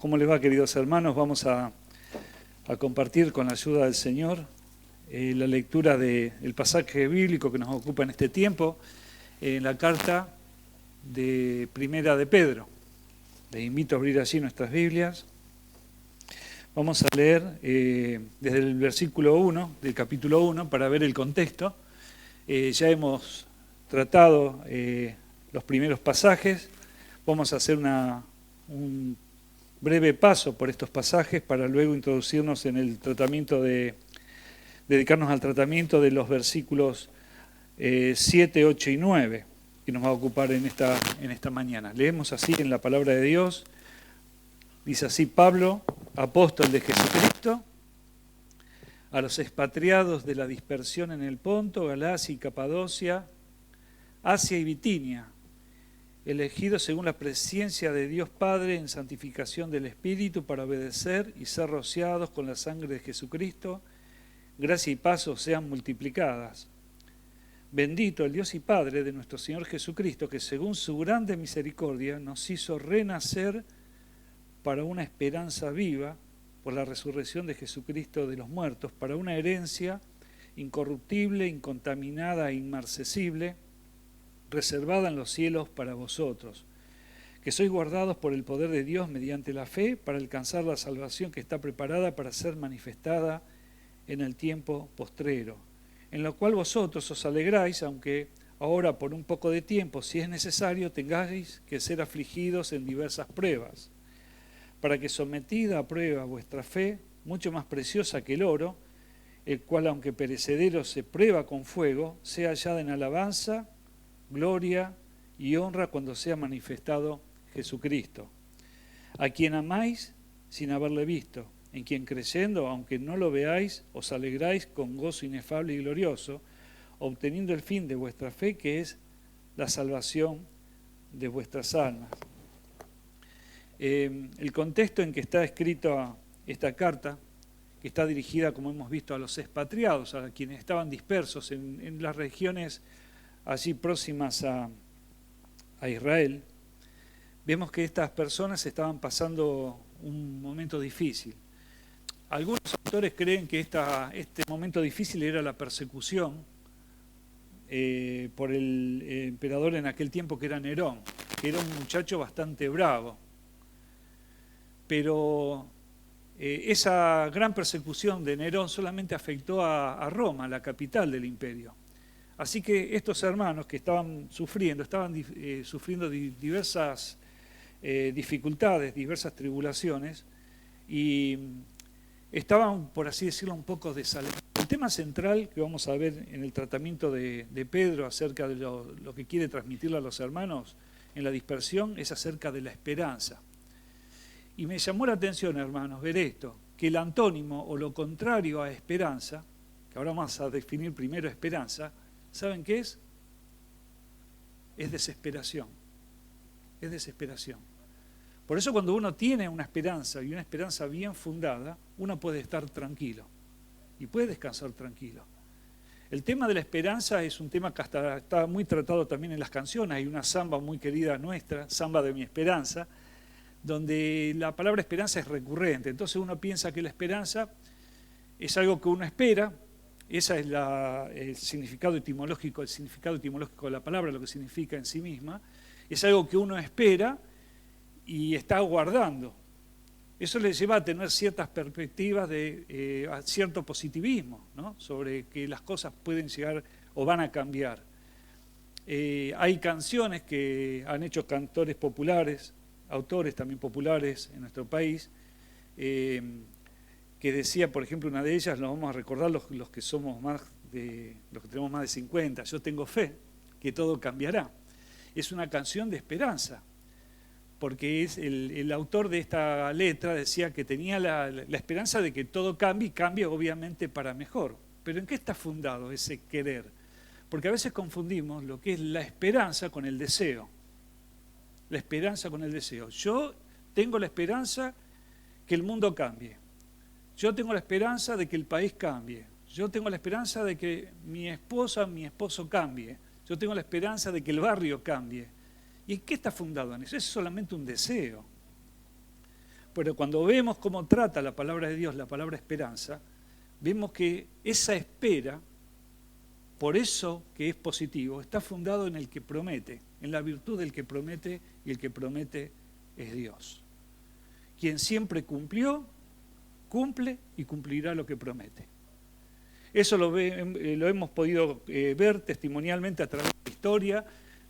¿Cómo les va, queridos hermanos? Vamos a compartir con la ayuda del Señor la lectura del pasaje bíblico que nos ocupa en este tiempo, en la carta de Primera de Pedro. Les invito a abrir allí nuestras Biblias. Vamos a leer desde el versículo 1 del capítulo 1 para ver el contexto. Ya hemos tratado los primeros pasajes. Vamos a hacer un breve paso por estos pasajes para luego introducirnos en el tratamiento dedicarnos al tratamiento de los versículos 7, 8 y 9, que nos va a ocupar en esta mañana. Leemos así en la palabra de Dios. Dice así: Pablo, apóstol de Jesucristo, a los expatriados de la dispersión en el Ponto, Galacia y Capadocia, Asia y Bitinia, elegidos según la presciencia de Dios Padre en santificación del Espíritu para obedecer y ser rociados con la sangre de Jesucristo, gracia y paz os sean multiplicadas. Bendito el Dios y Padre de nuestro Señor Jesucristo, que según su grande misericordia nos hizo renacer para una esperanza viva por la resurrección de Jesucristo de los muertos, para una herencia incorruptible, incontaminada e inmarcesible, reservada en los cielos para vosotros, que sois guardados por el poder de Dios mediante la fe para alcanzar la salvación que está preparada para ser manifestada en el tiempo postrero, en lo cual vosotros os alegráis, aunque ahora por un poco de tiempo, si es necesario, tengáis que ser afligidos en diversas pruebas, para que sometida a prueba vuestra fe, mucho más preciosa que el oro, el cual aunque perecedero se prueba con fuego, sea hallada en alabanza, gloria y honra cuando sea manifestado Jesucristo, a quien amáis sin haberle visto, en quien creyendo, aunque no lo veáis, os alegráis con gozo inefable y glorioso, obteniendo el fin de vuestra fe, que es la salvación de vuestras almas. El contexto en que está escrita esta carta, que está dirigida, como hemos visto, a los expatriados, a quienes estaban dispersos en las regiones allí próximas a Israel, vemos que estas personas estaban pasando un momento difícil. Algunos autores creen que este momento difícil era la persecución por el emperador en aquel tiempo, que era Nerón, que era un muchacho bastante bravo. Pero esa gran persecución de Nerón solamente afectó a Roma, la capital del imperio. Así que estos hermanos que estaban sufriendo diversas dificultades, diversas tribulaciones, y estaban, por así decirlo, un poco desalentados. El tema central que vamos a ver en el tratamiento de Pedro acerca de lo que quiere transmitirle a los hermanos en la dispersión es acerca de la esperanza. Y me llamó la atención, hermanos, ver esto, que el antónimo o lo contrario a esperanza, que ahora vamos a definir primero esperanza, ¿saben qué es? Es desesperación. Es desesperación. Por eso cuando uno tiene una esperanza y una esperanza bien fundada, uno puede estar tranquilo y puede descansar tranquilo. El tema de la esperanza es un tema que está muy tratado también en las canciones. Hay una samba muy querida nuestra, Samba de mi Esperanza, donde la palabra esperanza es recurrente. Entonces uno piensa que la esperanza es algo que uno espera. Ese es el significado etimológico de la palabra, lo que significa en sí misma. Es algo que uno espera y está aguardando. Eso le lleva a tener ciertas perspectivas a cierto positivismo, ¿no? Sobre que las cosas pueden llegar o van a cambiar. Hay canciones que han hecho cantores populares, autores también populares en nuestro país, que decía, por ejemplo, una de ellas, lo vamos a recordar los que somos los que tenemos más de 50, yo tengo fe que todo cambiará. Es una canción de esperanza, porque el autor de esta letra decía que tenía la esperanza de que todo cambie, y cambie obviamente para mejor. Pero ¿en qué está fundado ese querer? Porque a veces confundimos lo que es la esperanza con el deseo. La esperanza con el deseo. Yo tengo la esperanza que el mundo cambie. Yo tengo la esperanza de que el país cambie. Yo tengo la esperanza de que mi esposo cambie. Yo tengo la esperanza de que el barrio cambie. ¿Y en qué está fundado en eso? Es solamente un deseo. Pero cuando vemos cómo trata la palabra de Dios, la palabra esperanza, vemos que esa espera, por eso que es positivo, está fundado en el que promete, en la virtud del que promete, y el que promete es Dios. Quien siempre cumplió, cumple y cumplirá lo que promete. Eso lo hemos podido ver testimonialmente a través de la historia,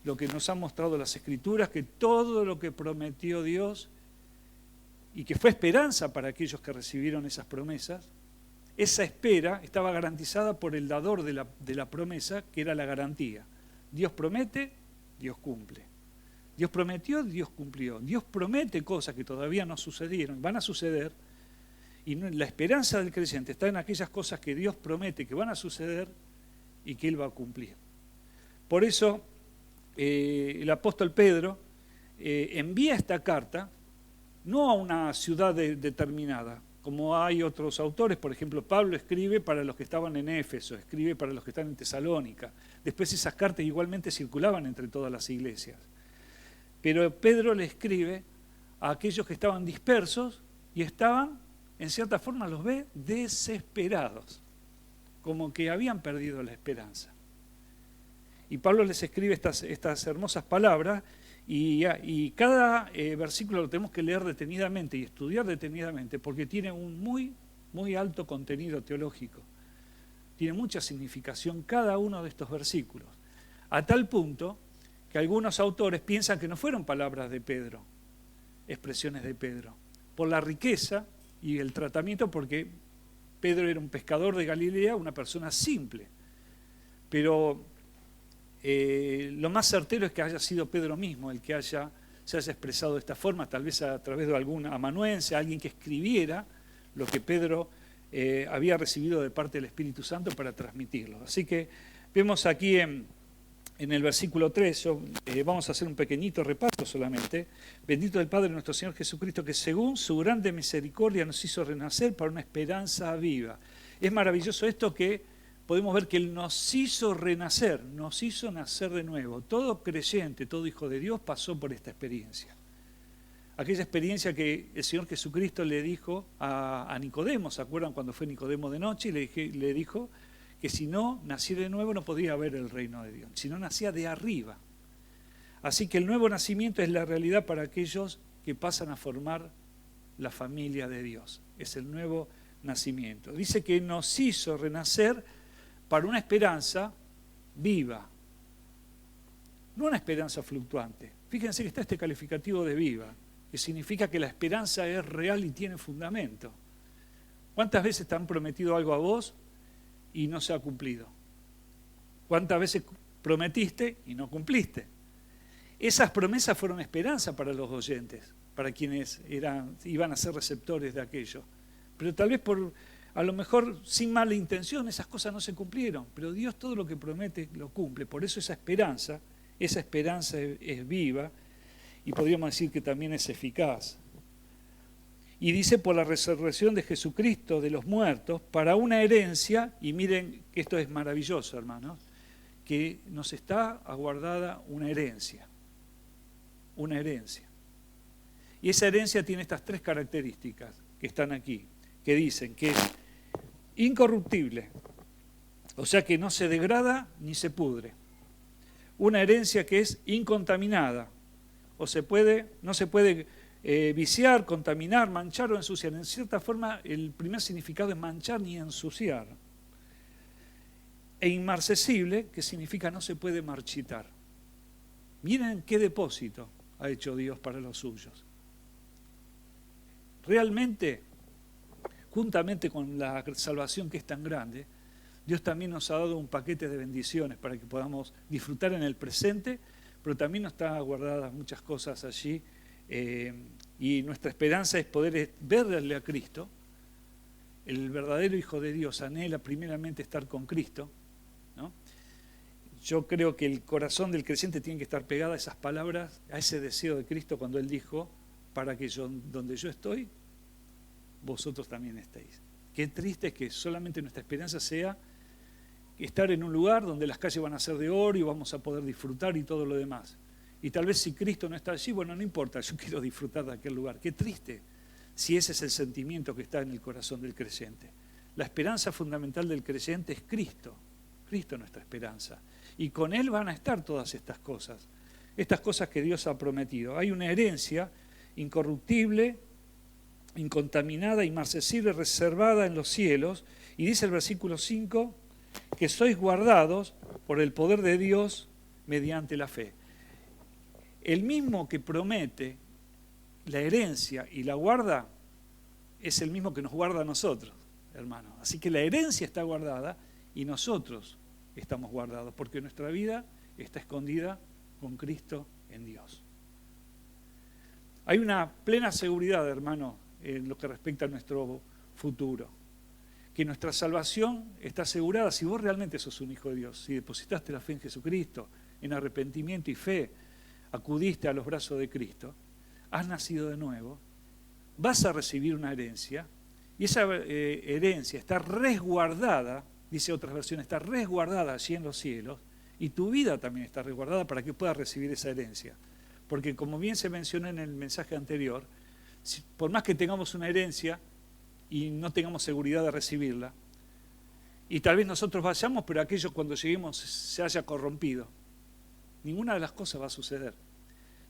lo que nos han mostrado las Escrituras, que todo lo que prometió Dios y que fue esperanza para aquellos que recibieron esas promesas, esa espera estaba garantizada por el dador de la promesa, que era la garantía. Dios promete, Dios cumple. Dios prometió, Dios cumplió. Dios promete cosas que todavía no sucedieron, van a suceder, y la esperanza del creyente está en aquellas cosas que Dios promete que van a suceder y que Él va a cumplir. Por eso el apóstol Pedro envía esta carta no a una ciudad determinada, como hay otros autores. Por ejemplo, Pablo escribe para los que estaban en Éfeso, escribe para los que están en Tesalónica. Después esas cartas igualmente circulaban entre todas las iglesias. Pero Pedro le escribe a aquellos que estaban dispersos y estaban, en cierta forma los ve, desesperados, como que habían perdido la esperanza. Y Pablo les escribe estas hermosas palabras, y cada versículo lo tenemos que leer detenidamente y estudiar detenidamente, porque tiene un muy, muy alto contenido teológico. Tiene mucha significación cada uno de estos versículos, a tal punto que algunos autores piensan que no fueron palabras de Pedro, expresiones de Pedro, por la riqueza y el tratamiento, porque Pedro era un pescador de Galilea, una persona simple. Pero lo más certero es que haya sido Pedro mismo el que se haya expresado de esta forma, tal vez a través de algún amanuense, alguien que escribiera lo que Pedro había recibido de parte del Espíritu Santo para transmitirlo. Así que vemos aquí en el versículo 3, vamos a hacer un pequeñito repaso solamente. Bendito el Padre nuestro Señor Jesucristo, que según su grande misericordia nos hizo renacer para una esperanza viva. Es maravilloso esto, que podemos ver que Él nos hizo renacer, nos hizo nacer de nuevo. Todo creyente, todo hijo de Dios pasó por esta experiencia. Aquella experiencia que el Señor Jesucristo le dijo a Nicodemo, ¿se acuerdan cuando fue Nicodemo de noche? Y le dijo que si no nacía de nuevo no podía ver el reino de Dios, si no nacía de arriba. Así que el nuevo nacimiento es la realidad para aquellos que pasan a formar la familia de Dios. Es el nuevo nacimiento. Dice que nos hizo renacer para una esperanza viva, no una esperanza fluctuante. Fíjense que está este calificativo de viva, que significa que la esperanza es real y tiene fundamento. ¿Cuántas veces te han prometido algo a vos y no se ha cumplido? ¿Cuántas veces prometiste y no cumpliste? Esas promesas fueron esperanza para los oyentes, para quienes iban a ser receptores de aquello. Pero tal vez a lo mejor sin mala intención, esas cosas no se cumplieron, pero Dios todo lo que promete lo cumple. Por eso esa esperanza es viva, y podríamos decir que también es eficaz. Y dice, por la resurrección de Jesucristo de los muertos, para una herencia, y miren que esto es maravilloso, hermanos, que nos está aguardada una herencia. Una herencia. Y esa herencia tiene estas tres características que están aquí, que dicen que es incorruptible, o sea que no se degrada ni se pudre. Una herencia que es incontaminada, no se puede viciar, contaminar, manchar o ensuciar. En cierta forma, el primer significado es manchar ni ensuciar. E inmarcesible, que significa no se puede marchitar. Miren qué depósito ha hecho Dios para los suyos. Realmente, juntamente con la salvación que es tan grande, Dios también nos ha dado un paquete de bendiciones para que podamos disfrutar en el presente, pero también nos están guardadas muchas cosas allí, y nuestra esperanza es poder verle a Cristo. El verdadero Hijo de Dios anhela primeramente estar con Cristo, ¿no? Yo creo que el corazón del creyente tiene que estar pegado a esas palabras, a ese deseo de Cristo cuando Él dijo, para que donde yo estoy, vosotros también estéis. Qué triste es que solamente nuestra esperanza sea estar en un lugar donde las calles van a ser de oro y vamos a poder disfrutar y todo lo demás. Y tal vez si Cristo no está allí, bueno, no importa, yo quiero disfrutar de aquel lugar. Qué triste si ese es el sentimiento que está en el corazón del creyente. La esperanza fundamental del creyente es Cristo. Cristo es nuestra esperanza. Y con Él van a estar todas estas cosas que Dios ha prometido. Hay una herencia incorruptible, incontaminada, inmarcesible, reservada en los cielos. Y dice el versículo 5, que sois guardados por el poder de Dios mediante la fe. El mismo que promete la herencia y la guarda es el mismo que nos guarda a nosotros, hermanos. Así que la herencia está guardada y nosotros estamos guardados, porque nuestra vida está escondida con Cristo en Dios. Hay una plena seguridad, hermano, en lo que respecta a nuestro futuro, que nuestra salvación está asegurada si vos realmente sos un hijo de Dios, si depositaste la fe en Jesucristo, en arrepentimiento y fe, acudiste a los brazos de Cristo, has nacido de nuevo, vas a recibir una herencia, y esa herencia está resguardada, dice otras versiones, está resguardada allí en los cielos, y tu vida también está resguardada para que puedas recibir esa herencia. Porque como bien se mencionó en el mensaje anterior, por más que tengamos una herencia y no tengamos seguridad de recibirla, y tal vez nosotros vayamos, pero aquello cuando lleguemos se haya corrompido, ninguna de las cosas va a suceder.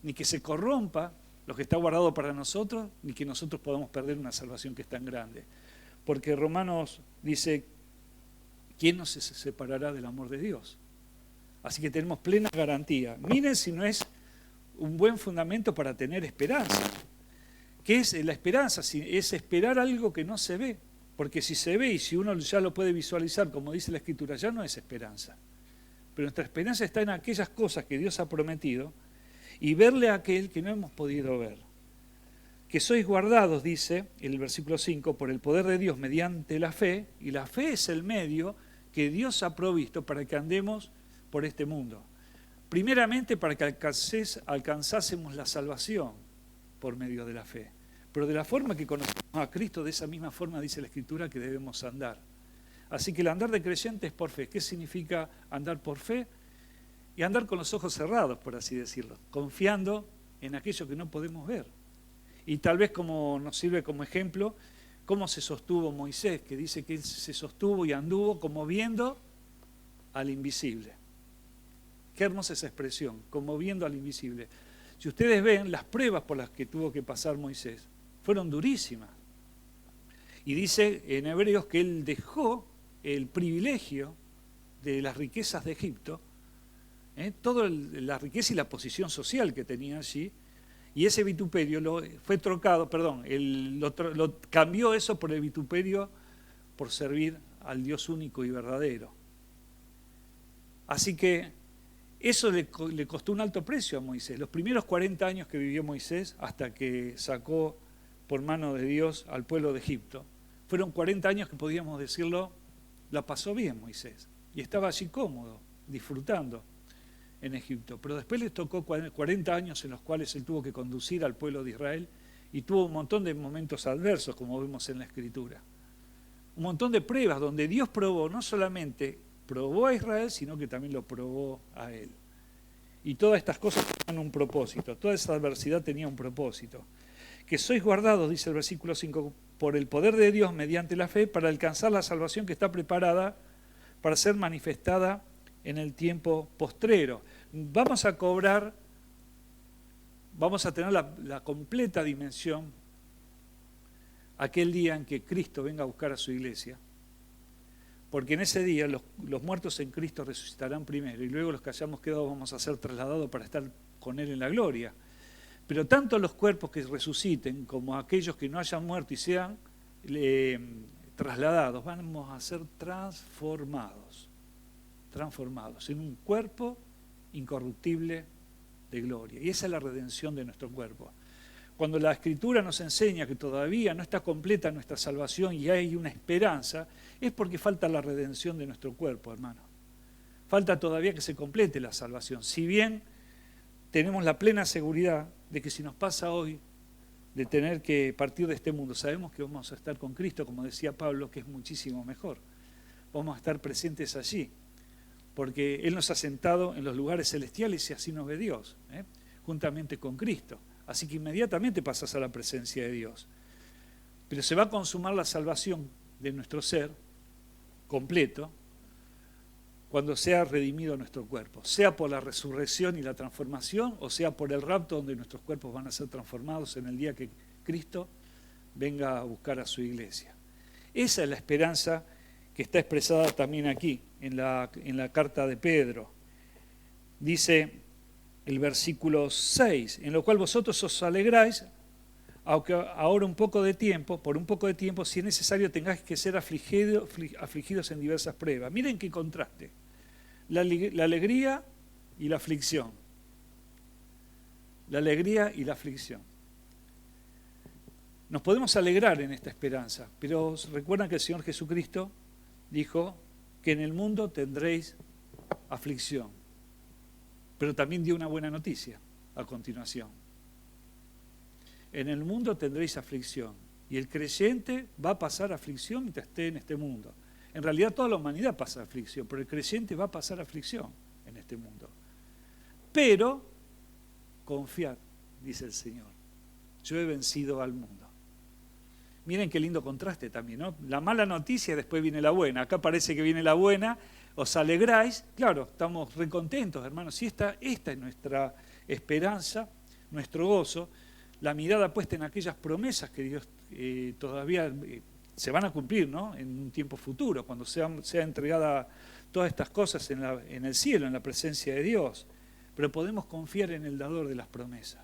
Ni que se corrompa lo que está guardado para nosotros, ni que nosotros podamos perder una salvación que es tan grande. Porque Romanos dice, ¿quién nos separará del amor de Dios? Así que tenemos plena garantía. Miren si no es un buen fundamento para tener esperanza. ¿Qué es la esperanza? Es esperar algo que no se ve. Porque si se ve y si uno ya lo puede visualizar, como dice la Escritura, ya no es esperanza. Pero nuestra esperanza está en aquellas cosas que Dios ha prometido y verle a aquel que no hemos podido ver. Que sois guardados, dice el versículo 5, por el poder de Dios mediante la fe, y la fe es el medio que Dios ha provisto para que andemos por este mundo. Primeramente para que alcanzásemos la salvación por medio de la fe. Pero de la forma que conocemos a Cristo, de esa misma forma dice la Escritura que debemos andar. Así que el andar de creyente es por fe. ¿Qué significa andar por fe? Y andar con los ojos cerrados, por así decirlo, confiando en aquello que no podemos ver. Y tal vez como nos sirve como ejemplo, cómo se sostuvo Moisés, que dice que él se sostuvo y anduvo como viendo al invisible. Qué hermosa esa expresión, como viendo al invisible. Si ustedes ven, las pruebas por las que tuvo que pasar Moisés fueron durísimas. Y dice en Hebreos que él dejó el privilegio de las riquezas de Egipto, toda la riqueza y la posición social que tenía allí, y ese vituperio lo cambió eso por el vituperio por servir al Dios único y verdadero. Así que eso le costó un alto precio a Moisés. Los primeros 40 años que vivió Moisés, hasta que sacó por mano de Dios al pueblo de Egipto, fueron 40 años que podíamos decirlo, la pasó bien Moisés. Y estaba allí cómodo, disfrutando en Egipto. Pero después le tocó 40 años en los cuales él tuvo que conducir al pueblo de Israel y tuvo un montón de momentos adversos, como vemos en la Escritura. Un montón de pruebas donde Dios probó, no solamente probó a Israel, sino que también lo probó a él. Y todas estas cosas tenían un propósito, toda esa adversidad tenía un propósito. Que sois guardados, dice el versículo 5, por el poder de Dios mediante la fe, para alcanzar la salvación que está preparada para ser manifestada en el tiempo postrero. Vamos a tener la completa dimensión aquel día en que Cristo venga a buscar a su iglesia. Porque en ese día los muertos en Cristo resucitarán primero y luego los que hayamos quedado vamos a ser trasladados para estar con Él en la gloria. Pero tanto los cuerpos que resuciten como aquellos que no hayan muerto y sean trasladados, vamos a ser transformados en un cuerpo incorruptible de gloria. Y esa es la redención de nuestro cuerpo. Cuando la Escritura nos enseña que todavía no está completa nuestra salvación y hay una esperanza, es porque falta la redención de nuestro cuerpo, hermano. Falta todavía que se complete la salvación. Si bien tenemos la plena seguridad de que si nos pasa hoy de tener que partir de este mundo, sabemos que vamos a estar con Cristo, como decía Pablo, que es muchísimo mejor. Vamos a estar presentes allí, porque Él nos ha sentado en los lugares celestiales y así nos ve Dios, juntamente con Cristo. Así que inmediatamente pasas a la presencia de Dios. Pero se va a consumar la salvación de nuestro ser completo cuando sea redimido nuestro cuerpo, sea por la resurrección y la transformación, o sea por el rapto, donde nuestros cuerpos van a ser transformados en el día que Cristo venga a buscar a su iglesia. Esa es la esperanza que está expresada también aquí, en la carta de Pedro. Dice el versículo 6, en lo cual vosotros os alegráis, aunque ahora por un poco de tiempo, si es necesario, tengáis que ser afligidos en diversas pruebas. Miren qué contraste. La alegría y la aflicción. La alegría y la aflicción. Nos podemos alegrar en esta esperanza, pero recuerdan que el Señor Jesucristo dijo que en el mundo tendréis aflicción, pero también dio una buena noticia a continuación. En el mundo tendréis aflicción, y el creyente va a pasar aflicción mientras esté en este mundo. En realidad toda la humanidad pasa aflicción, pero el creyente va a pasar aflicción en este mundo. Pero confiad, dice el Señor, yo he vencido al mundo. Miren qué lindo contraste también, ¿no? La mala noticia, después viene la buena. Acá parece que viene la buena, os alegráis. Claro, estamos recontentos, hermanos. Y esta es nuestra esperanza, nuestro gozo, la mirada puesta en aquellas promesas que Dios todavía se van a cumplir, ¿no? En un tiempo futuro, cuando sea entregada todas estas cosas en el cielo, en la presencia de Dios. Pero podemos confiar en el dador de las promesas.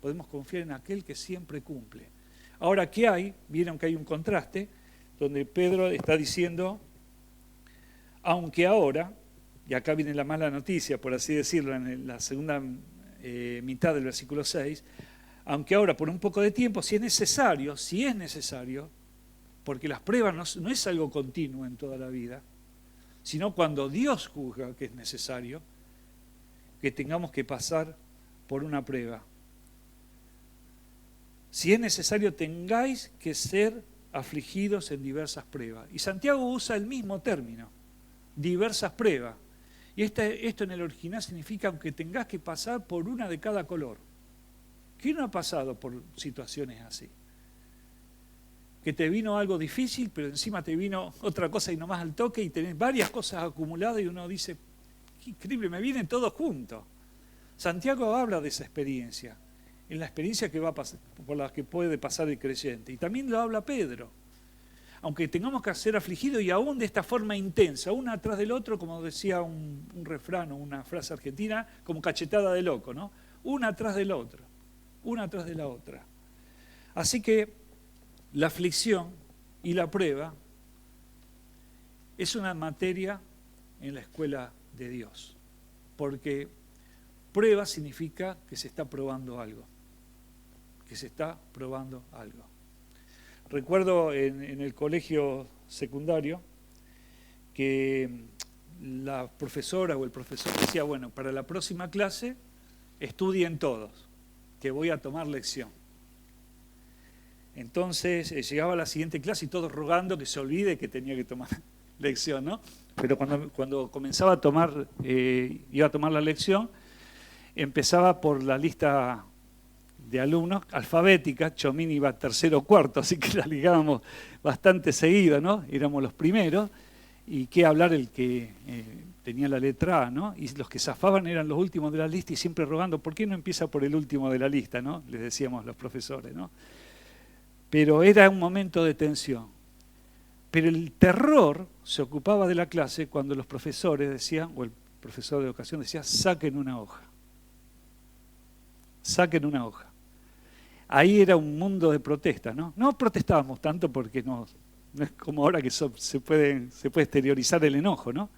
Podemos confiar en aquel que siempre cumple. Ahora, ¿qué hay? Vieron que hay un contraste, donde Pedro está diciendo, aunque ahora, y acá viene la mala noticia, por así decirlo, en la segunda mitad del versículo 6, aunque ahora por un poco de tiempo, si es necesario, porque las pruebas no es algo continuo en toda la vida, sino cuando Dios juzga que es necesario, que tengamos que pasar por una prueba. Si es necesario, tengáis que ser afligidos en diversas pruebas. Y Santiago usa el mismo término, diversas pruebas. Y esto en el original significa aunque tengas que pasar por una de cada color. ¿Quién no ha pasado por situaciones así? Que te vino algo difícil, pero encima te vino otra cosa y nomás al toque y tenés varias cosas acumuladas y uno dice, qué increíble, me vienen todos juntos. Santiago habla de esa experiencia, en la experiencia que va a pasar, por la que puede pasar el creyente. Y también lo habla Pedro. Aunque tengamos que ser afligidos y aún de esta forma intensa, uno atrás del otro, como decía un refrán o una frase argentina, como cachetada de loco, ¿no? Una atrás del otro, una atrás de la otra. Así que la aflicción y la prueba es una materia en la escuela de Dios, porque prueba significa que se está probando algo, Recuerdo en el colegio secundario que la profesora o el profesor decía, bueno, para la próxima clase estudien todos, que voy a tomar lección. Entonces llegaba a la siguiente clase y todos rogando que se olvide que tenía que tomar lección, ¿no? Pero cuando comenzaba a tomar, iba a tomar la lección, empezaba por la lista de alumnos alfabética. Chomín iba tercero o cuarto, así que la ligábamos bastante seguido, ¿no? Éramos los primeros, y qué hablar el que tenía la letra A, ¿no? Y los que zafaban eran los últimos de la lista y siempre rogando, ¿por qué no empieza por el último de la lista, ¿no? Les decíamos los profesores, ¿no? Pero era un momento de tensión. Pero el terror se ocupaba de la clase cuando los profesores decían, o el profesor de educación decía, saquen una hoja. Saquen una hoja. Ahí era un mundo de protestas, ¿no? No protestábamos tanto porque no es como ahora que se puede exteriorizar el enojo, ¿no?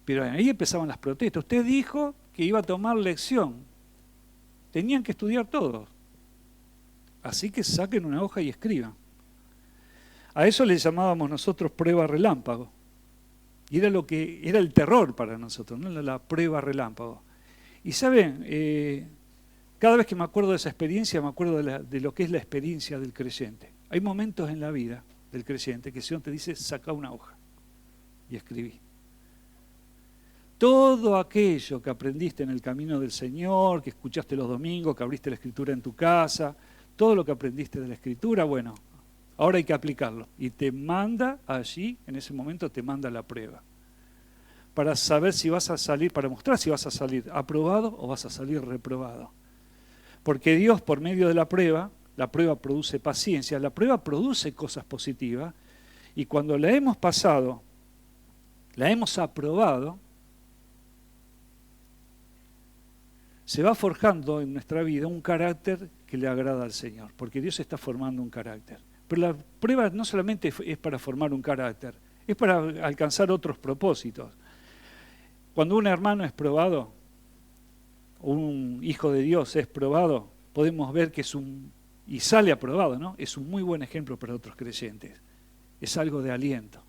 Pero ahí empezaban las protestas. Usted dijo que iba a tomar lección. Tenían que estudiar todos. Así que saquen una hoja y escriban. A eso le llamábamos nosotros prueba relámpago. Y era lo que era el terror para nosotros, ¿no? La prueba relámpago. Y saben, cada vez que me acuerdo de esa experiencia, me acuerdo de lo que es la experiencia del creyente. Hay momentos en la vida del creyente que el Señor te dice, saca una hoja y escribí. Todo aquello que aprendiste en el camino del Señor, que escuchaste los domingos, que abriste la Escritura en tu casa, todo lo que aprendiste de la Escritura, bueno, ahora hay que aplicarlo. Y te manda allí, en ese momento te manda la prueba. Para saber si vas a salir, para mostrar si vas a salir aprobado o vas a salir reprobado. Porque Dios, por medio de la prueba produce paciencia, la prueba produce cosas positivas, y cuando la hemos pasado, la hemos aprobado, se va forjando en nuestra vida un carácter que le agrada al Señor, porque Dios está formando un carácter. Pero la prueba no solamente es para formar un carácter, es para alcanzar otros propósitos. Cuando un hermano es probado, o un hijo de Dios es probado, podemos ver que y sale aprobado, ¿no? Es un muy buen ejemplo para otros creyentes. Es algo de aliento.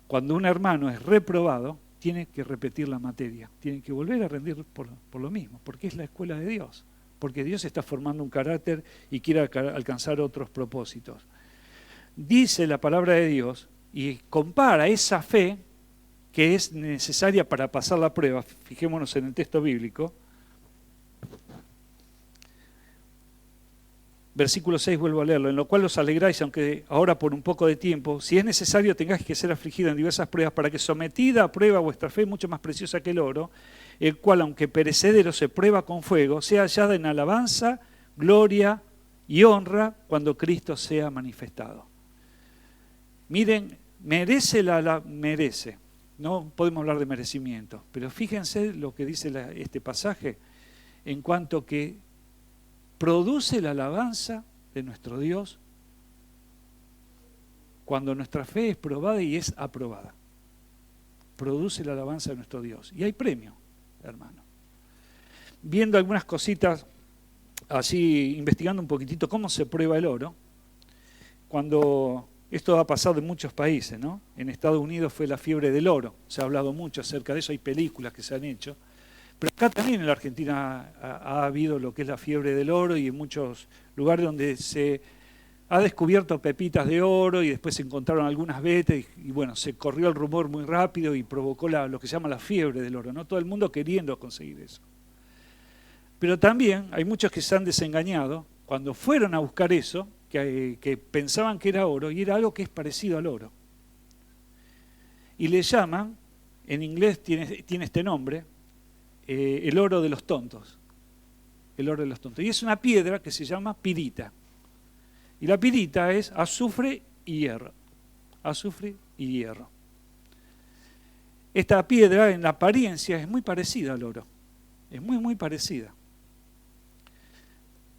Cuando un hermano es reprobado, tiene que repetir la materia, tiene que volver a rendir por lo mismo, porque es la escuela de Dios, porque Dios está formando un carácter y quiere alcanzar otros propósitos. Dice la palabra de Dios y compara esa fe que es necesaria para pasar la prueba. Fijémonos en el texto bíblico. Versículo 6, vuelvo a leerlo, en lo cual os alegráis, aunque ahora por un poco de tiempo, si es necesario tengáis que ser afligida en diversas pruebas, para que sometida a prueba vuestra fe, mucho más preciosa que el oro, el cual, aunque perecedero, se prueba con fuego, sea hallada en alabanza, gloria y honra cuando Cristo sea manifestado. Miren, merece, no podemos hablar de merecimiento, pero fíjense lo que dice este pasaje, en cuanto que produce la alabanza de nuestro Dios cuando nuestra fe es probada y es aprobada. Produce la alabanza de nuestro Dios. Y hay premio, hermano. Viendo algunas cositas, así investigando un poquitito cómo se prueba el oro, cuando esto ha pasado en muchos países, ¿no? En Estados Unidos fue la fiebre del oro, se ha hablado mucho acerca de eso, hay películas que se han hecho. Pero acá también en la Argentina ha habido lo que es la fiebre del oro y en muchos lugares donde se ha descubierto pepitas de oro y después se encontraron algunas vetas y bueno, se corrió el rumor muy rápido y provocó lo que se llama la fiebre del oro, ¿no? Todo el mundo queriendo conseguir eso. Pero también hay muchos que se han desengañado cuando fueron a buscar eso, que pensaban que era oro y era algo que es parecido al oro. Y le llaman, en inglés tiene este nombre, el oro de los tontos. El oro de los tontos. Y es una piedra que se llama pirita. Y la pirita es azufre y hierro. Azufre y hierro. Esta piedra en la apariencia es muy parecida al oro. Es muy, muy parecida.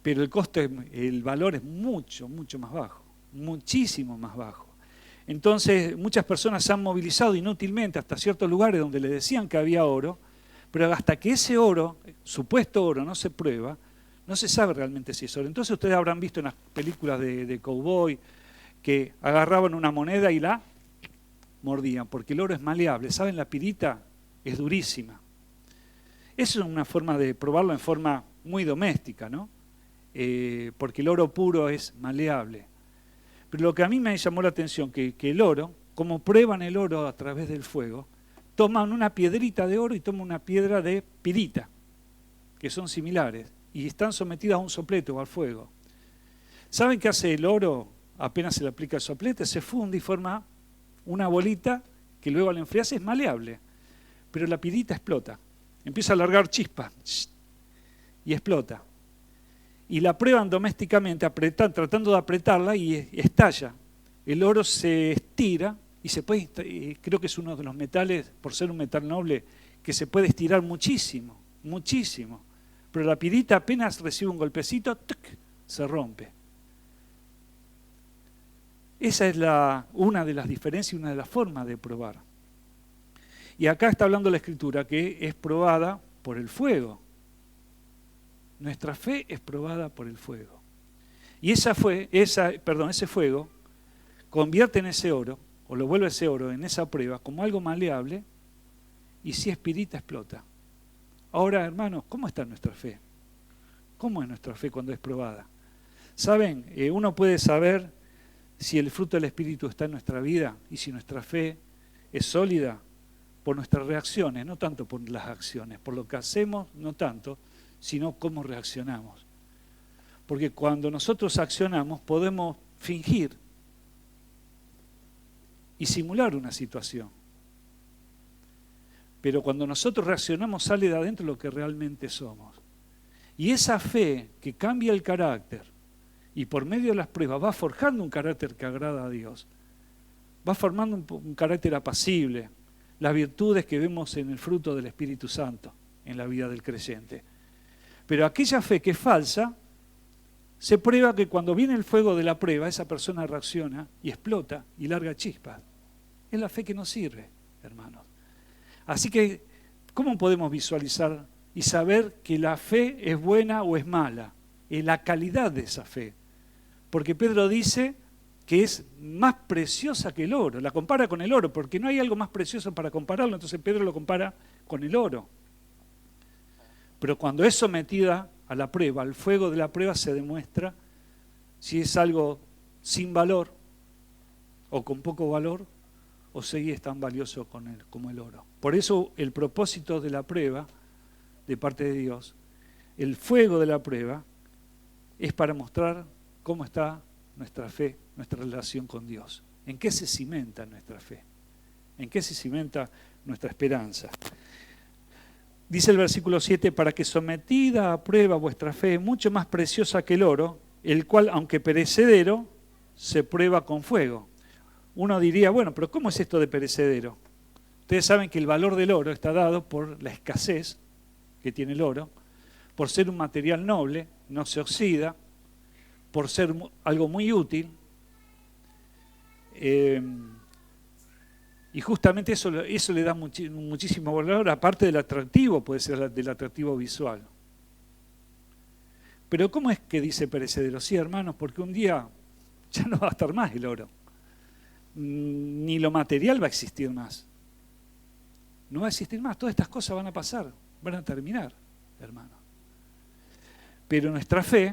Pero el coste, el valor es mucho, mucho más bajo. Muchísimo más bajo. Entonces, muchas personas se han movilizado inútilmente hasta ciertos lugares donde le decían que había oro, pero hasta que ese oro, supuesto oro, no se prueba, no se sabe realmente si es oro. Entonces ustedes habrán visto en las películas de cowboy que agarraban una moneda y la mordían, porque el oro es maleable. ¿Saben? La pirita es durísima. Eso es una forma de probarlo en forma muy doméstica, ¿no? Porque el oro puro es maleable. Pero lo que a mí me llamó la atención, que el oro, como prueban el oro a través del fuego, toman una piedrita de oro y toman una piedra de pirita, que son similares, y están sometidas a un soplete o al fuego. ¿Saben qué hace el oro? Apenas se le aplica el soplete, se funde y forma una bolita que luego al enfriarse es maleable. Pero la pirita explota, empieza a largar chispas y explota. Y la prueban domésticamente, tratando de apretarla y estalla. El oro se estira y se puede, creo que es uno de los metales, por ser un metal noble, que se puede estirar muchísimo, muchísimo. Pero la pirita apenas recibe un golpecito, ¡tuc!, se rompe. Esa es una de las diferencias y una de las formas de probar. Y acá está hablando la Escritura que es probada por el fuego. Nuestra fe es probada por el fuego. Y ese fuego convierte en ese oro, o lo vuelve ese oro en esa prueba como algo maleable, y si es pirita explota. Ahora, hermanos, ¿cómo está nuestra fe? ¿Cómo es nuestra fe cuando es probada? ¿Saben? Uno puede saber si el fruto del Espíritu está en nuestra vida y si nuestra fe es sólida por nuestras reacciones, no tanto por las acciones, por lo que hacemos, no tanto, sino cómo reaccionamos. Porque cuando nosotros accionamos podemos fingir y simular una situación. Pero cuando nosotros reaccionamos sale de adentro lo que realmente somos. Y esa fe que cambia el carácter y por medio de las pruebas va forjando un carácter que agrada a Dios, va formando un carácter apacible, las virtudes que vemos en el fruto del Espíritu Santo en la vida del creyente. Pero aquella fe que es falsa, se prueba que cuando viene el fuego de la prueba, esa persona reacciona y explota y larga chispas. Es la fe que no sirve, hermanos. Así que, ¿cómo podemos visualizar y saber que la fe es buena o es mala? Es la calidad de esa fe. Porque Pedro dice que es más preciosa que el oro. La compara con el oro, porque no hay algo más precioso para compararlo. Entonces Pedro lo compara con el oro. Pero cuando es sometida a la prueba, al fuego de la prueba, se demuestra si es algo sin valor o con poco valor, o si es tan valioso como el oro. Por eso el propósito de la prueba, de parte de Dios, el fuego de la prueba, es para mostrar cómo está nuestra fe, nuestra relación con Dios. ¿En qué se cimenta nuestra fe? ¿En qué se cimenta nuestra esperanza? Dice el versículo 7, para que sometida a prueba vuestra fe, mucho más preciosa que el oro, el cual, aunque perecedero, se prueba con fuego. Uno diría, bueno, pero ¿cómo es esto de perecedero? Ustedes saben que el valor del oro está dado por la escasez que tiene el oro, por ser un material noble, no se oxida, por ser algo muy útil. Y justamente eso le da muchísimo valor, aparte del atractivo, puede ser del atractivo visual. Pero ¿cómo es que dice perecedero? Sí, hermanos, porque un día ya no va a estar más el oro. Ni lo material va a existir más. No va a existir más. Todas estas cosas van a pasar, van a terminar, hermanos. Pero nuestra fe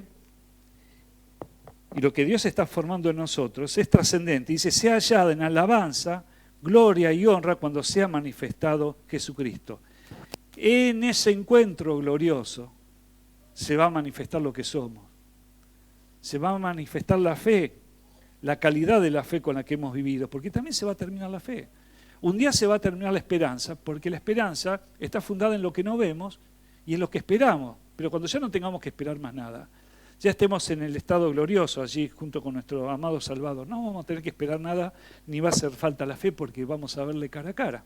y lo que Dios está formando en nosotros es trascendente. Dice, sea hallada en alabanza, gloria y honra cuando sea manifestado Jesucristo. En ese encuentro glorioso se va a manifestar lo que somos. Se va a manifestar la fe, la calidad de la fe con la que hemos vivido, porque también se va a terminar la fe. Un día se va a terminar la esperanza, porque la esperanza está fundada en lo que no vemos y en lo que esperamos. Pero cuando ya no tengamos que esperar más nada, ya estemos en el estado glorioso allí junto con nuestro amado Salvador, no vamos a tener que esperar nada, ni va a hacer falta la fe porque vamos a verle cara a cara.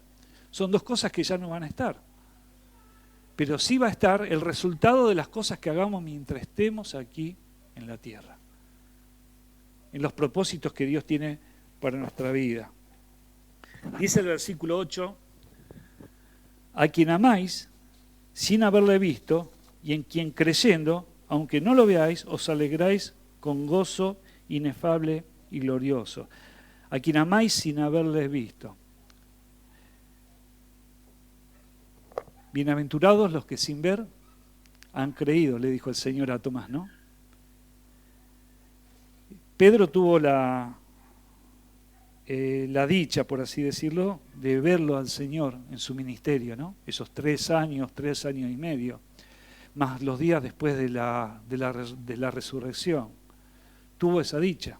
Son dos cosas que ya no van a estar. Pero sí va a estar el resultado de las cosas que hagamos mientras estemos aquí en la tierra, en los propósitos que Dios tiene para nuestra vida. Dice el versículo 8, a quien amáis sin haberle visto y en quien creyendo, aunque no lo veáis, os alegráis con gozo inefable y glorioso. A quien amáis sin haberle visto. Bienaventurados los que sin ver han creído, le dijo el Señor a Tomás, ¿no? Pedro tuvo la dicha, por así decirlo, de verlo al Señor en su ministerio, ¿no? Esos 3 años y medio, más los días después de la resurrección. Tuvo esa dicha.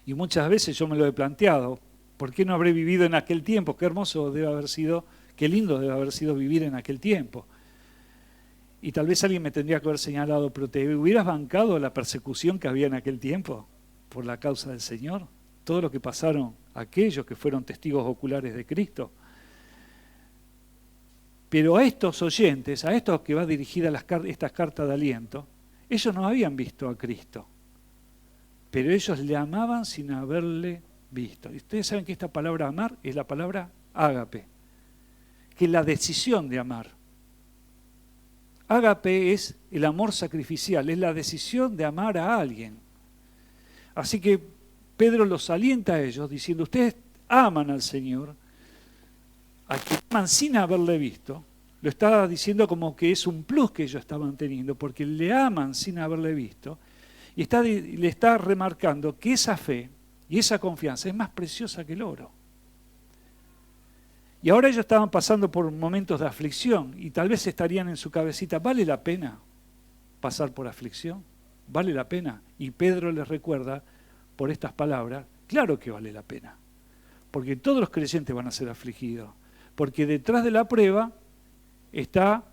Y muchas veces yo me lo he planteado, ¿por qué no habré vivido en aquel tiempo? Qué hermoso debe haber sido, qué lindo debe haber sido vivir en aquel tiempo. Y tal vez alguien me tendría que haber señalado, pero ¿te hubieras bancado la persecución que había en aquel tiempo por la causa del Señor? Todo lo que pasaron aquellos que fueron testigos oculares de Cristo. Pero a estos oyentes, a estos que va dirigida estas cartas de aliento, ellos no habían visto a Cristo, pero ellos le amaban sin haberle visto. Y ustedes saben que esta palabra amar es la palabra ágape, que es la decisión de amar. Ágape es el amor sacrificial, es la decisión de amar a alguien. Así que Pedro los alienta a ellos diciendo, ustedes aman al Señor, a quien aman sin haberle visto. Lo está diciendo como que es un plus que ellos estaban teniendo, porque le aman sin haberle visto. Y le está remarcando que esa fe y esa confianza es más preciosa que el oro. Y ahora ellos estaban pasando por momentos de aflicción y tal vez estarían en su cabecita, ¿vale la pena pasar por aflicción? ¿Vale la pena? Y Pedro les recuerda, por estas palabras, claro que vale la pena. Porque todos los creyentes van a ser afligidos. Porque detrás de la prueba está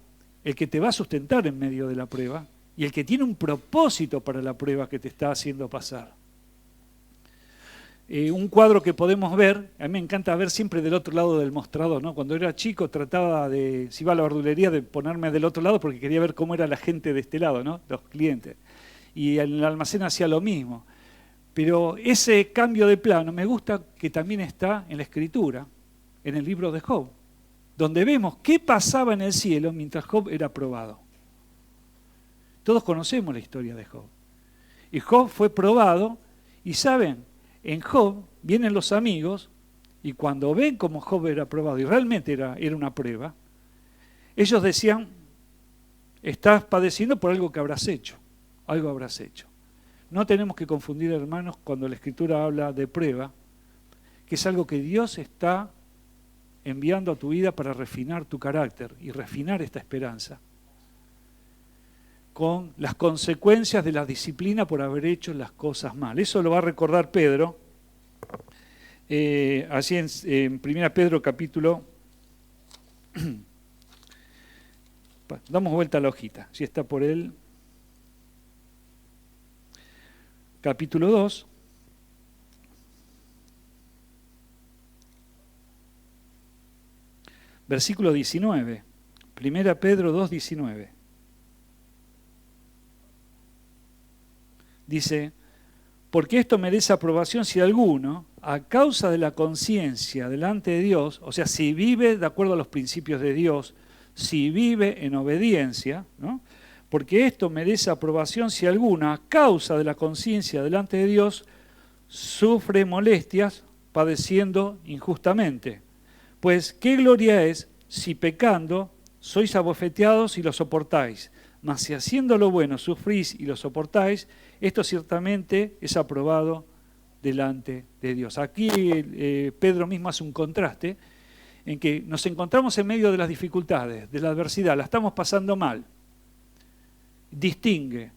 el que te va a sustentar en medio de la prueba y el que tiene un propósito para la prueba que te está haciendo pasar. Un cuadro que podemos ver, a mí me encanta ver siempre del otro lado del mostrador, ¿no? Cuando era chico trataba de, si iba a la verdulería, de ponerme del otro lado porque quería ver cómo era la gente de este lado, ¿no? Los clientes. Y en el almacén hacía lo mismo. Pero ese cambio de plano me gusta que también está en la Escritura, en el libro de Job, donde vemos qué pasaba en el cielo mientras Job era probado. Todos conocemos la historia de Job. Y Job fue probado, y saben, en Job vienen los amigos, y cuando ven cómo Job era probado, y realmente era una prueba, ellos decían, estás padeciendo por algo que habrás hecho, algo habrás hecho. No tenemos que confundir, hermanos, cuando la Escritura habla de prueba, que es algo que Dios está enviando a tu vida para refinar tu carácter y refinar esta esperanza, con las consecuencias de la disciplina por haber hecho las cosas mal. Eso lo va a recordar Pedro, así en 1 Pedro capítulo... Damos vuelta a la hojita, si está por él. Capítulo 2. Versículo 19. 1 Pedro 2, 19. Dice, porque esto merece aprobación si alguno, a causa de la conciencia delante de Dios, o sea, si vive de acuerdo a los principios de Dios, si vive en obediencia, ¿no? Porque esto merece aprobación si alguno, a causa de la conciencia delante de Dios, sufre molestias padeciendo injustamente. Pues, ¿qué gloria es si pecando sois abofeteados y lo soportáis? Mas si haciendo lo bueno sufrís y lo soportáis, esto ciertamente es aprobado delante de Dios. Aquí Pedro mismo hace un contraste en que nos encontramos en medio de las dificultades, de la adversidad, la estamos pasando mal. Distingue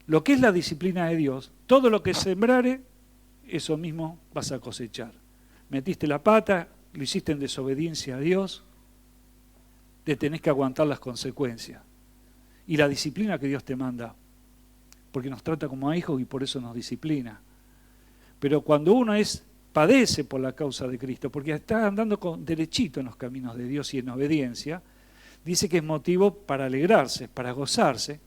lo que es la disciplina de Dios, todo lo que sembrare, eso mismo vas a cosechar. Metiste la pata, lo hiciste en desobediencia a Dios, te tenés que aguantar las consecuencias. Y la disciplina que Dios te manda, porque nos trata como a hijos y por eso nos disciplina. Pero cuando uno padece por la causa de Cristo, porque está andando derechito en los caminos de Dios y en obediencia, dice que es motivo para alegrarse, para gozarse,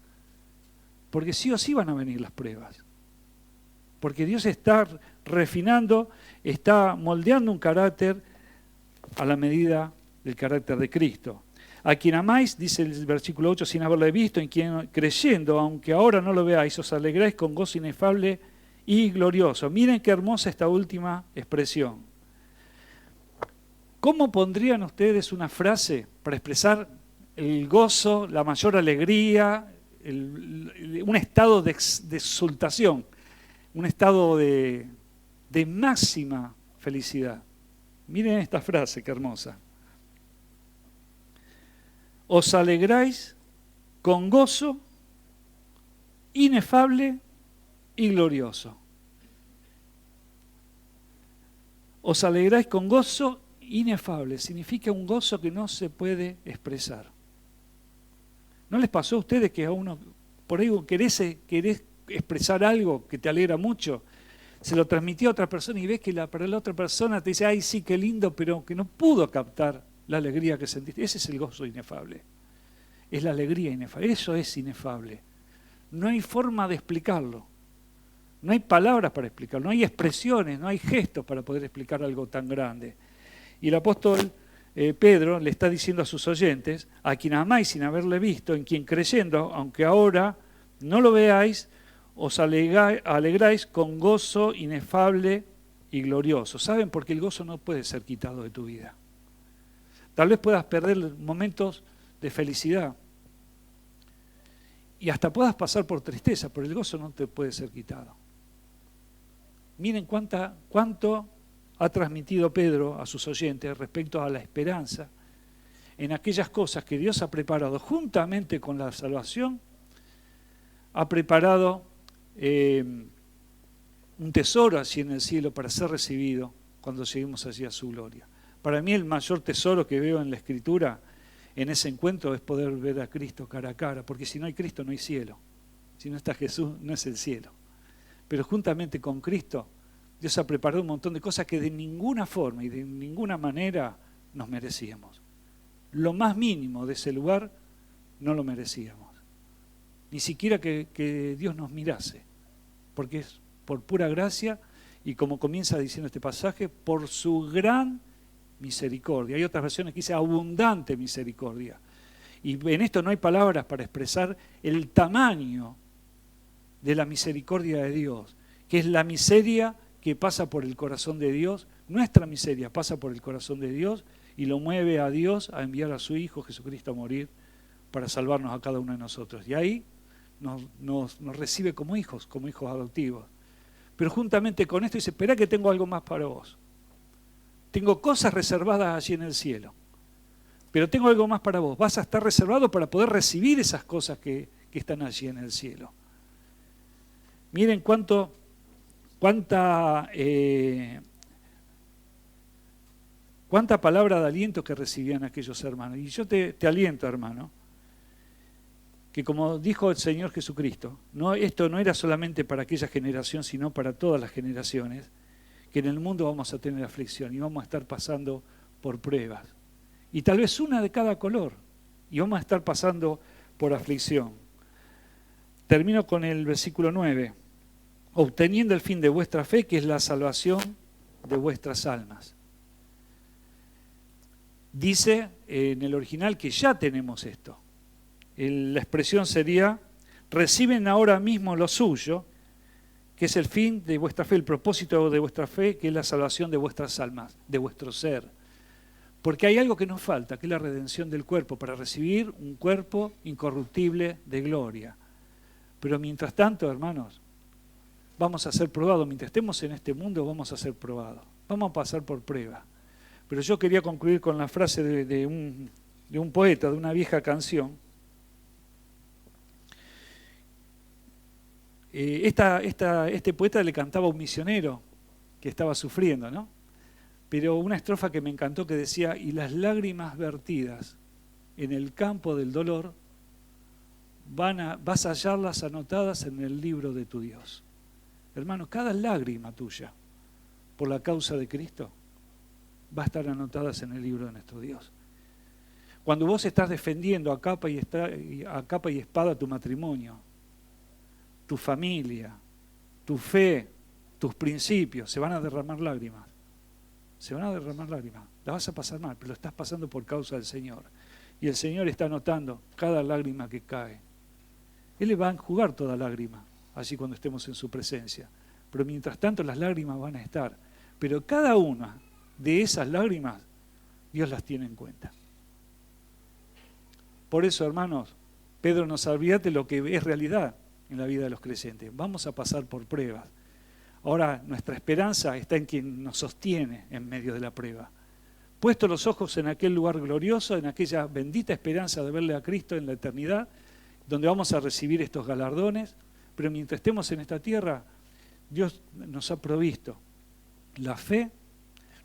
porque sí o sí van a venir las pruebas. Porque Dios está refinando, está moldeando un carácter a la medida del carácter de Cristo. A quien amáis, dice el versículo 8, sin haberle visto, en quien creyendo, aunque ahora no lo veáis, os alegráis con gozo inefable y glorioso. Miren qué hermosa esta última expresión. ¿Cómo pondrían ustedes una frase para expresar el gozo, la mayor alegría, un estado de exultación, un estado de máxima felicidad? Miren esta frase, qué hermosa. Os alegráis con gozo inefable y glorioso. Os alegráis con gozo inefable. Significa un gozo que no se puede expresar. ¿No les pasó a ustedes que a uno, por ahí querés expresar algo que te alegra mucho, se lo transmitió a otra persona y ves que para la otra persona te dice, ay sí, qué lindo, pero que no pudo captar la alegría que sentiste? Ese es el gozo inefable. Es la alegría inefable. Eso es inefable. No hay forma de explicarlo. No hay palabras para explicarlo. No hay expresiones, no hay gestos para poder explicar algo tan grande. Y el apóstol Pedro le está diciendo a sus oyentes, a quien amáis sin haberle visto, en quien creyendo, aunque ahora no lo veáis, os alegráis con gozo inefable y glorioso. ¿Saben? Porque el gozo no puede ser quitado de tu vida. Tal vez puedas perder momentos de felicidad y hasta puedas pasar por tristeza, pero el gozo no te puede ser quitado. Miren cuánto ha transmitido Pedro a sus oyentes respecto a la esperanza en aquellas cosas que Dios ha preparado juntamente con la salvación, ha preparado un tesoro allí en el cielo para ser recibido cuando lleguemos allí a su gloria. Para mí el mayor tesoro que veo en la Escritura, en ese encuentro, es poder ver a Cristo cara a cara, porque si no hay Cristo no hay cielo. Si no está Jesús, no es el cielo. Pero juntamente con Cristo, Dios ha preparado un montón de cosas que de ninguna forma y de ninguna manera nos merecíamos. Lo más mínimo de ese lugar no lo merecíamos. Ni siquiera que Dios nos mirase, porque es por pura gracia y, como comienza diciendo este pasaje, por su gran misericordia. Hay otras versiones que dice abundante misericordia. Y en esto no hay palabras para expresar el tamaño de la misericordia de Dios, que es la miseria que pasa por el corazón de Dios. Nuestra miseria pasa por el corazón de Dios y lo mueve a Dios a enviar a su Hijo Jesucristo a morir para salvarnos a cada uno de nosotros. Y ahí nos recibe como hijos adoptivos. Pero juntamente con esto dice, espera que tengo algo más para vos. Tengo cosas reservadas allí en el cielo, pero tengo algo más para vos. Vas a estar reservado para poder recibir esas cosas que están allí en el cielo. Miren cuánta palabra de aliento que recibían aquellos hermanos. Y yo te aliento, hermano, que como dijo el Señor Jesucristo, esto no era solamente para aquella generación, sino para todas las generaciones, que en el mundo vamos a tener aflicción y vamos a estar pasando por pruebas. Y tal vez una de cada color, y vamos a estar pasando por aflicción. Termino con el versículo 9. Obteniendo el fin de vuestra fe, que es la salvación de vuestras almas. Dice en el original que ya tenemos esto. La expresión sería, reciben ahora mismo lo suyo, que es el fin de vuestra fe, el propósito de vuestra fe, que es la salvación de vuestras almas, de vuestro ser. Porque hay algo que nos falta, que es la redención del cuerpo, para recibir un cuerpo incorruptible de gloria. Pero mientras tanto, hermanos, vamos a ser probados. Mientras estemos en este mundo, vamos a ser probados. Vamos a pasar por prueba. Pero yo quería concluir con la frase de un poeta, de una vieja canción. Este poeta le cantaba a un misionero que estaba sufriendo, ¿no? Pero una estrofa que me encantó que decía, y las lágrimas vertidas en el campo del dolor, vas a hallarlas anotadas en el libro de tu Dios. Hermano, cada lágrima tuya por la causa de Cristo va a estar anotadas en el libro de nuestro Dios. Cuando vos estás defendiendo a capa y espada tu matrimonio, tu familia, tu fe, tus principios, se van a derramar lágrimas. Se van a derramar lágrimas. La vas a pasar mal, pero lo estás pasando por causa del Señor. Y el Señor está anotando cada lágrima que cae. Él le va a enjugar toda lágrima, allí cuando estemos en su presencia. Pero mientras tanto las lágrimas van a estar. Pero cada una de esas lágrimas, Dios las tiene en cuenta. Por eso, hermanos, Pedro nos advierte lo que es realidad en la vida de los creyentes. Vamos a pasar por pruebas. Ahora, nuestra esperanza está en quien nos sostiene en medio de la prueba. Puesto los ojos en aquel lugar glorioso, en aquella bendita esperanza de verle a Cristo en la eternidad, donde vamos a recibir estos galardones, pero mientras estemos en esta tierra, Dios nos ha provisto la fe,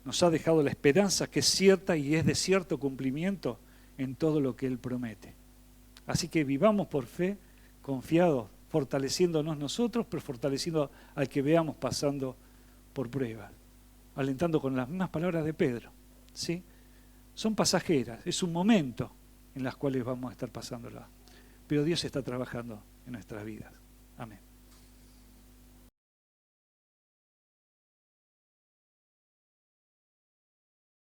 nos ha dejado la esperanza que es cierta y es de cierto cumplimiento en todo lo que Él promete. Así que vivamos por fe, confiados, fortaleciéndonos nosotros, pero fortaleciendo al que veamos pasando por pruebas, alentando con las mismas palabras de Pedro, ¿sí? Son pasajeras, es un momento en las cuales vamos a estar pasándolas, pero Dios está trabajando en nuestras vidas. Amén.